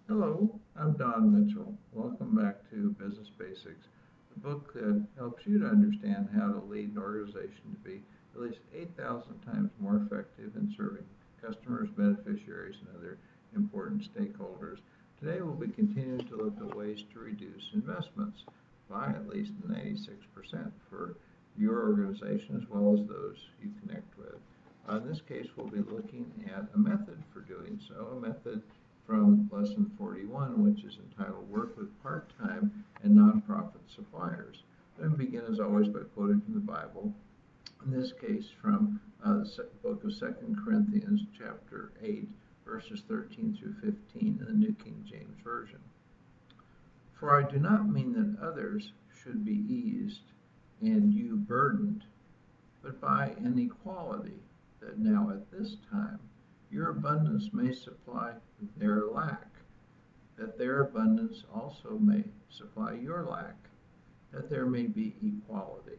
Hello, I'm Don Mitchell. Welcome back to Business Basics, the book that helps you to understand how to lead an organization to be at least 8,000 times more effective in serving customers, beneficiaries, and other important stakeholders. Today we'll be continuing to look at ways to reduce investments by at least 96% for your organization as well as those you connect with. In this case, we'll be looking at a method for doing so, a method from lesson 41, which is entitled Work with Part-Time and Nonprofit Suppliers. Let me begin, as always, by quoting from the Bible, in this case from the book of 2 Corinthians, chapter 8, verses 13 through 15 in the New King James Version. For I do not mean that others should be eased and you burdened, but by an equality, that now at this time your abundance may supply their lack, that their abundance also may supply your lack, that there may be equality.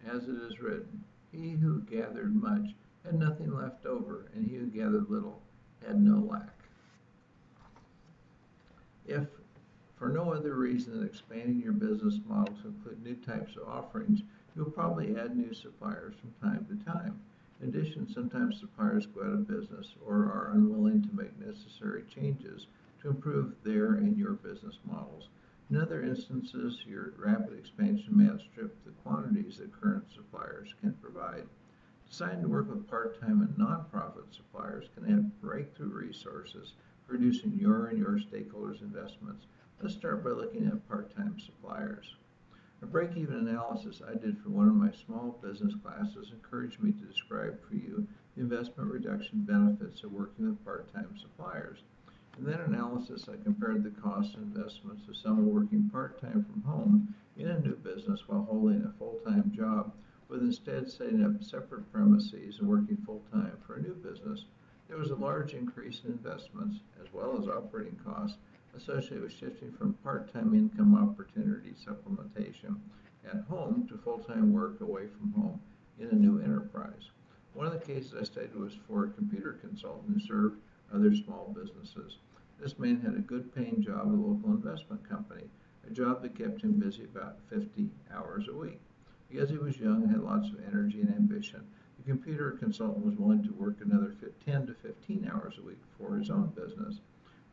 As it is written, he who gathered much had nothing left over, and he who gathered little had no lack. If for no other reason than expanding your business model to include new types of offerings, you'll probably add new suppliers from time to time. In addition, sometimes suppliers go out of business or are unwilling to make necessary changes to improve their and your business models. In other instances, your rapid expansion may outstrip the quantities that current suppliers can provide. Deciding to work with part-time and nonprofit suppliers can add breakthrough resources for reducing your and your stakeholders' investments. Let's start by looking at part-time suppliers. A break-even analysis I did for one of my small business classes encouraged me to describe for you the investment reduction benefits of working with part-time suppliers. In that analysis, I compared the costs and investments of someone working part-time from home in a new business while holding a full-time job with instead setting up separate premises and working full-time for a new business. There was a large increase in investments as well as operating costs associated with shifting from part-time income opportunity supplementation at home to full-time work away from home in a new enterprise. One of the cases I studied was for a computer consultant who served other small businesses. This man had a good paying job with a local investment company, a job that kept him busy about 50 hours a week. Because he was young and had lots of energy and ambition, the computer consultant was willing to work another 10 to 15 hours a week for his own business.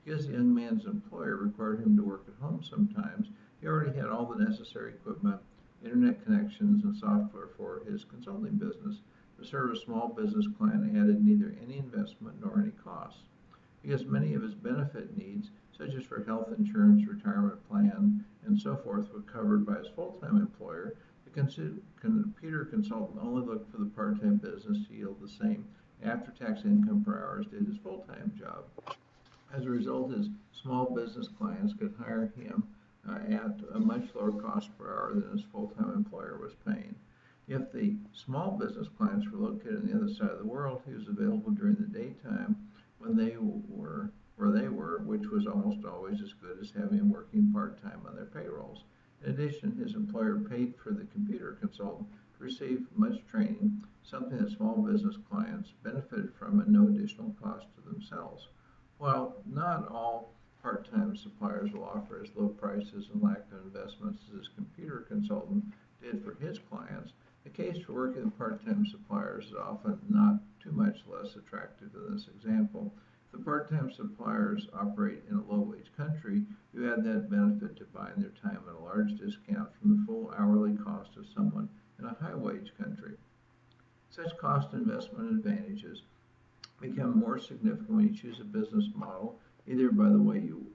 Because the young man's employer required him to work at home sometimes, he already had all the necessary equipment, internet connections, and software for his consulting business. To serve a small business client added neither any investment nor any costs. Because many of his benefit needs, such as for health insurance, retirement plan, and so forth, were covered by his full-time employer, the computer consultant only looked for the part-time business to yield the same after-tax income per hour as did his full-time job. As a result, his small business clients could hire him at a much lower cost per hour than his full-time employer was paying. If the small business clients were located on the other side of the world, he was available during the daytime when they were where they were, which was almost always as good as having him working part-time on their payrolls. In addition, his employer paid for the computer consultant to receive much training, something that small business clients benefited from at no additional cost to themselves. While not all part-time suppliers will offer as low prices and lack of investments as this computer consultant did for his clients, the case for working with part-time suppliers is often not too much less attractive than this example. If the part-time suppliers operate in a low-wage country, you add that benefit to buying their time at a large discount from the full hourly cost of someone in a high-wage country. Such cost investment advantages become more significant when you choose a business model, either by the way you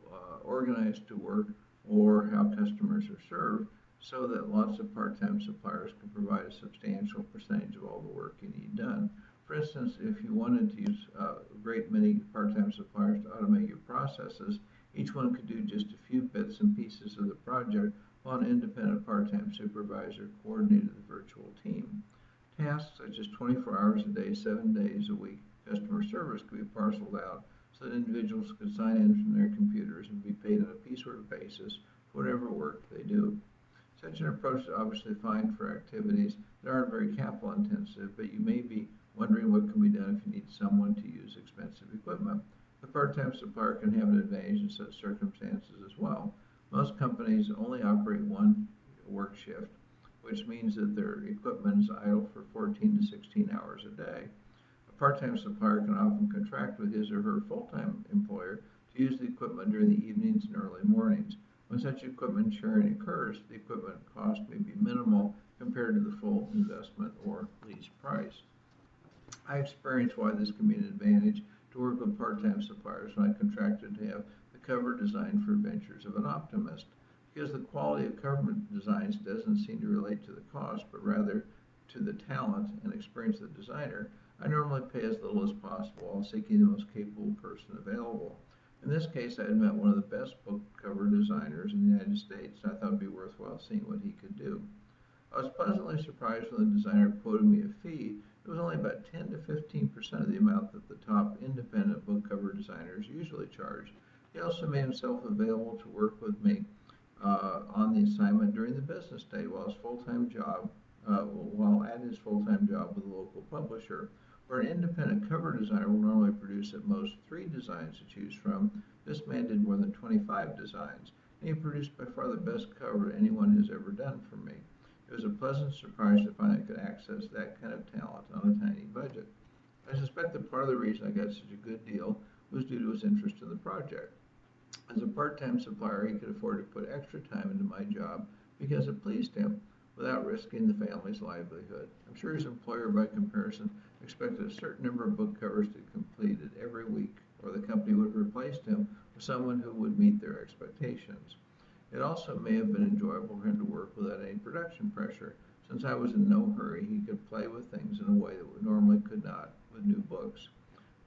organize to work or how customers are served, so that lots of part-time suppliers can provide a substantial percentage of all the work you need done. For instance, if you wanted to use a great many part-time suppliers to automate your processes, each one could do just a few bits and pieces of the project while an independent part-time supervisor coordinated the virtual team. Tasks such as 24 hours a day, 7 days a week customer service could be parceled out so that individuals could sign in from their computers and be paid on a piecework basis for whatever work they do. Such an approach is obviously fine for activities that aren't very capital intensive, but you may be wondering what can be done if you need someone to use expensive equipment. The part-time supplier can have an advantage in such circumstances as well. Most companies only operate one work shift, which means that their equipment is idle for 14 to 16 hours a day. A part-time supplier can often contract with his or her full-time employer to use the equipment during the evenings and early mornings. When such equipment sharing occurs, the equipment cost may be minimal compared to the full investment or lease price. I experienced why this can be an advantage to work with part-time suppliers when I contracted to have the cover designed for Adventures of an Optimist. Because the quality of cover designs doesn't seem to relate to the cost, but rather to the talent and experience of the designer, I normally pay as little as possible while seeking the most capable person available. In this case, I had met one of the best book cover designers in the United States, and I thought it would be worthwhile seeing what he could do. I was pleasantly surprised when the designer quoted me a fee. It was only about 10 to 15% of the amount that the top independent book cover designers usually charge. He also made himself available to work with me on the assignment during the business day while at his full-time job with a local publisher. Where an independent cover designer will normally produce at most 3 designs to choose from, this man did more than 25 designs, and he produced by far the best cover anyone has ever done for me. It was a pleasant surprise to find I could access that kind of talent on a tiny budget. I suspect that part of the reason I got such a good deal was due to his interest in the project. As a part-time supplier, he could afford to put extra time into my job because it pleased him without risking the family's livelihood. I'm sure his employer, by comparison, expected a certain number of book covers to be completed every week, or the company would have replaced him with someone who would meet their expectations. It also may have been enjoyable for him to work without any production pressure. Since I was in no hurry, he could play with things in a way that we normally could not with new books.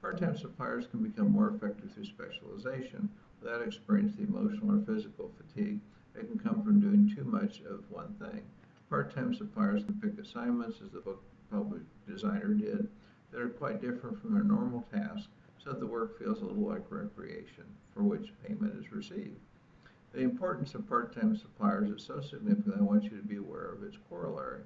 Part-time suppliers can become more effective through specialization without experiencing the emotional or physical fatigue that can come from doing too much of one thing. Part-time suppliers can pick assignments, as the book public designer did, that are quite different from their normal tasks, so that the work feels a little like recreation, for which payment is received. The importance of part-time suppliers is so significant I want you to be aware of its corollary.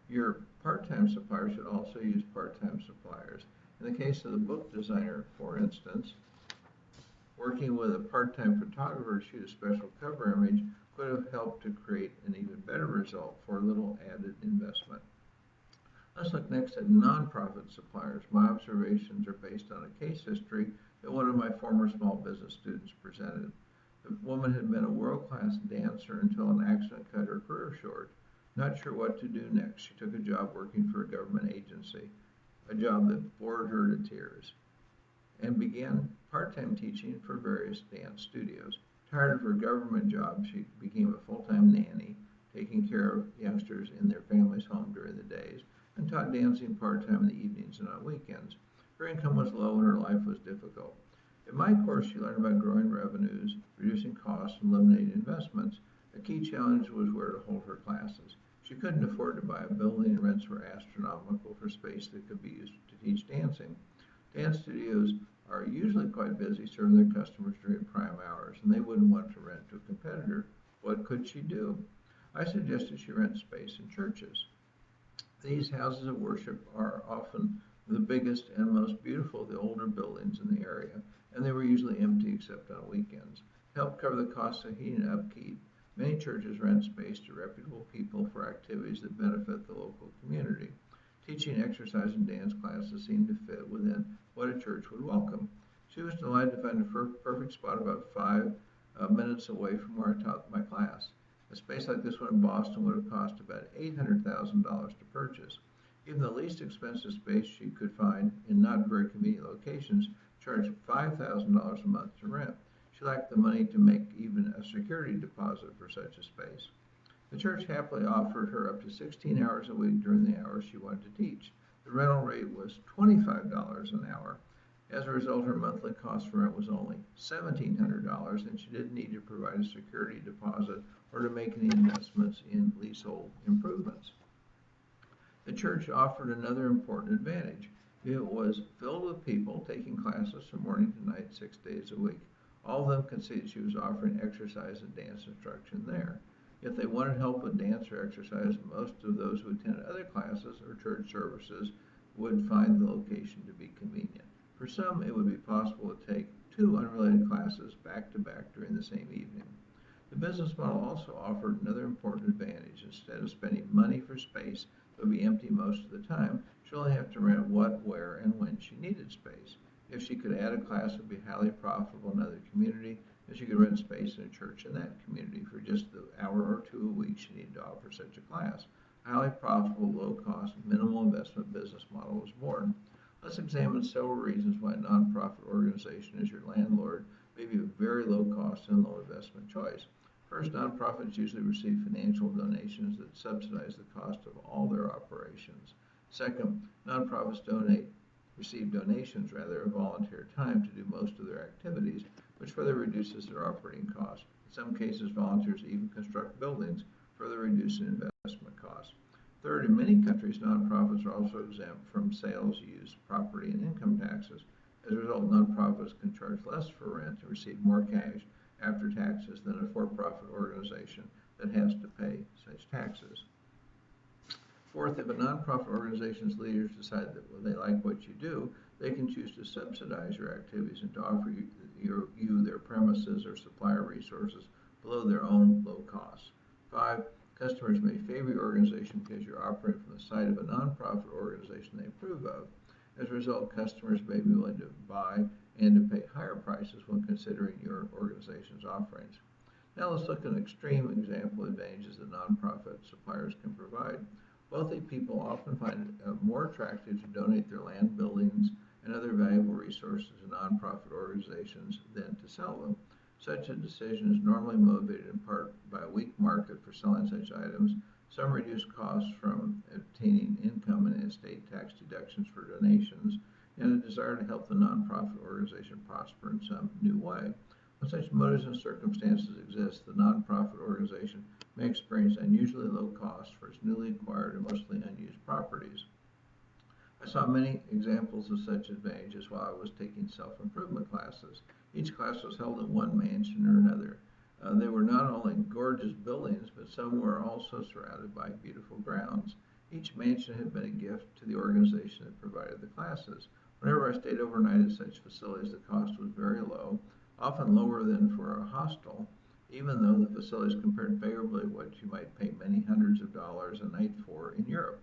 Your part-time supplier should also use part-time suppliers. In the case of the book designer, for instance, working with a part-time photographer to shoot a special cover image could have helped to create an even better result for a little added investment. Let's look next at nonprofit suppliers. My observations are based on a case history that one of my former small business students presented. The woman had been a world-class dancer until an accident cut her career short. Not sure what to do next, she took a job working for a government agency, a job that bored her to tears, and began part-time teaching for various dance studios. Tired of her government job, she became a full-time nanny, taking care of youngsters in their family's home during the days, and taught dancing part-time in the evenings and on weekends. Her income was low and her life was difficult. In my course, she learned about growing revenues, reducing costs, and eliminating investments. A key challenge was where to hold her classes. She couldn't afford to buy a building, and rents were astronomical for space that could be used to teach dancing. Dance studios are usually quite busy serving their customers during prime hours, and they wouldn't want to rent to a competitor. What could she do? I suggested she rent space in churches. These houses of worship are often the biggest and most beautiful of the older buildings in the area, and they were usually empty except on weekends. To help cover the costs of heating and upkeep, many churches rent space to reputable people for activities that benefit the local community. Teaching exercise and dance classes seemed to fit within what a church would welcome. She was delighted to find a perfect spot about 5 minutes away from where I taught my class. A space like this one in Boston would have cost about $800,000 to purchase. Even the least expensive space she could find in not very convenient locations charged $5,000 a month to rent. She lacked the money to make even a security deposit for such a space. The church happily offered her up to 16 hours a week during the hours she wanted to teach. The rental rate was $25 an hour. As a result, her monthly cost for rent was only $1,700, and she didn't need to provide a security deposit or to make any investments in leasehold improvements. The church offered another important advantage. It was filled with people taking classes from morning to night 6 days a week. All of them could see that she was offering exercise and dance instruction there. If they wanted help with dance or exercise, most of those who attended other classes or church services would find the location to be convenient. For some, it would be possible to take 2 unrelated classes back to back during the same evening. The business model also offered another important advantage. Instead of spending money for space that would be empty most of the time, she'd only have to rent what, where, and when she needed space. If she could add a class that would be highly profitable in another community, then she could rent space in a church in that community for just the hour or 2 a week she needed to offer such a class. A highly profitable, low-cost, minimal investment business model was born. Let's examine several reasons why a nonprofit organization as your landlord may be a very low-cost and low-investment choice. First, nonprofits usually receive financial donations that subsidize the cost of all their operations. Second, nonprofits receive donations of volunteer time to do most of their activities, which further reduces their operating costs. In some cases, volunteers even construct buildings, further reducing investment costs. Third, in many countries, nonprofits are also exempt from sales, use, property, and income taxes. As a result, nonprofits can charge less for rent and receive more cash after taxes than a for-profit organization that has to pay such taxes. Fourth, if a nonprofit organization's leaders decide that they like what you do, they can choose to subsidize your activities and to offer you their premises or supplier resources below their own low costs. 5, customers may favor your organization because you're operating from the side of a nonprofit organization they approve of. As a result, customers may be willing to buy and to pay higher prices when considering your organization's offerings. Now let's look at an extreme example of advantages that nonprofit suppliers can provide. Wealthy people often find it more attractive to donate their land, buildings, and other valuable resources to nonprofit organizations than to sell them. Such a decision is normally motivated in part by a weak market for selling such items, some reduced costs from obtaining income and estate tax deductions for donations, and a desire to help the nonprofit organization prosper in some new way. When such motives and circumstances exist, the nonprofit organization may experience unusually low costs for its newly acquired and mostly unused properties. I saw many examples of such advantages while I was taking self-improvement classes. Each class was held in one mansion or another. They were not only gorgeous buildings, but some were also surrounded by beautiful grounds. Each mansion had been a gift to the organization that provided the classes. Whenever I stayed overnight at such facilities, the cost was very low, often lower than for a hostel, even though the facilities compared favorably to what you might pay many hundreds of dollars a night for in Europe.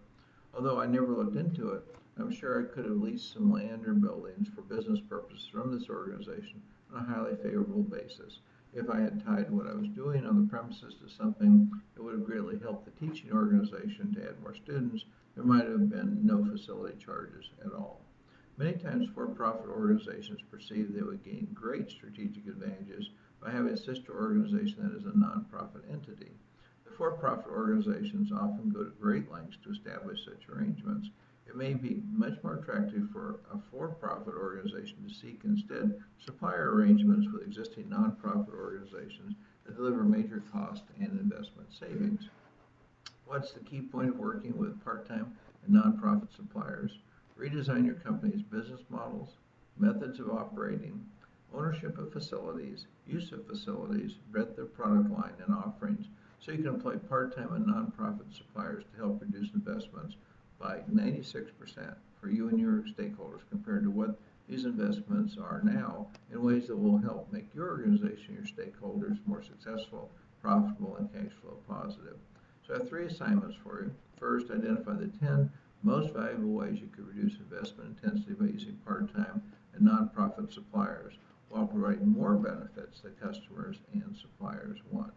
Although I never looked into it, I'm sure I could have leased some land or buildings for business purposes from this organization on a highly favorable basis. If I had tied what I was doing on the premises to something that would have greatly helped the teaching organization to add more students, there might have been no facility charges at all. Many times for-profit organizations perceive they would gain great strategic advantages by having a sister organization that is a nonprofit entity. The for-profit organizations often go to great lengths to establish such arrangements. It may be much more attractive for a for-profit organization to seek instead supplier arrangements with existing nonprofit organizations that deliver major cost and investment savings. What's the key point of working with part-time and nonprofit suppliers? Redesign your company's business models, methods of operating, ownership of facilities, use of facilities, breadth of product line and offerings, so you can employ part-time and nonprofit suppliers to help reduce investments by 96% for you and your stakeholders compared to what these investments are now in ways that will help make your organization and your stakeholders more successful, profitable, and cash flow positive. So I have 3 assignments for you. First, identify the 10 most valuable ways you could reduce investment intensity by using part-time and nonprofit suppliers while providing more benefits that customers and suppliers want.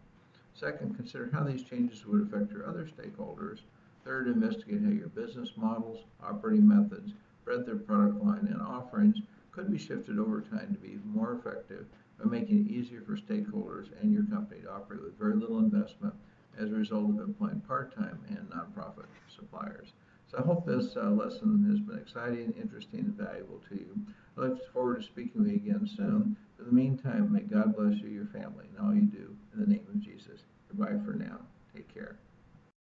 Second, consider how these changes would affect your other stakeholders. Third, investigate how your business models, operating methods, breadth of product line, and offerings could be shifted over time to be even more effective by making it easier for stakeholders and your company to operate with very little investment as a result of employing part-time and nonprofit suppliers. So I hope this lesson has been exciting, interesting, and valuable to you. I look forward to speaking with you again soon. In the meantime, may God bless you, your family, and all you do in the name of Jesus. Goodbye for now.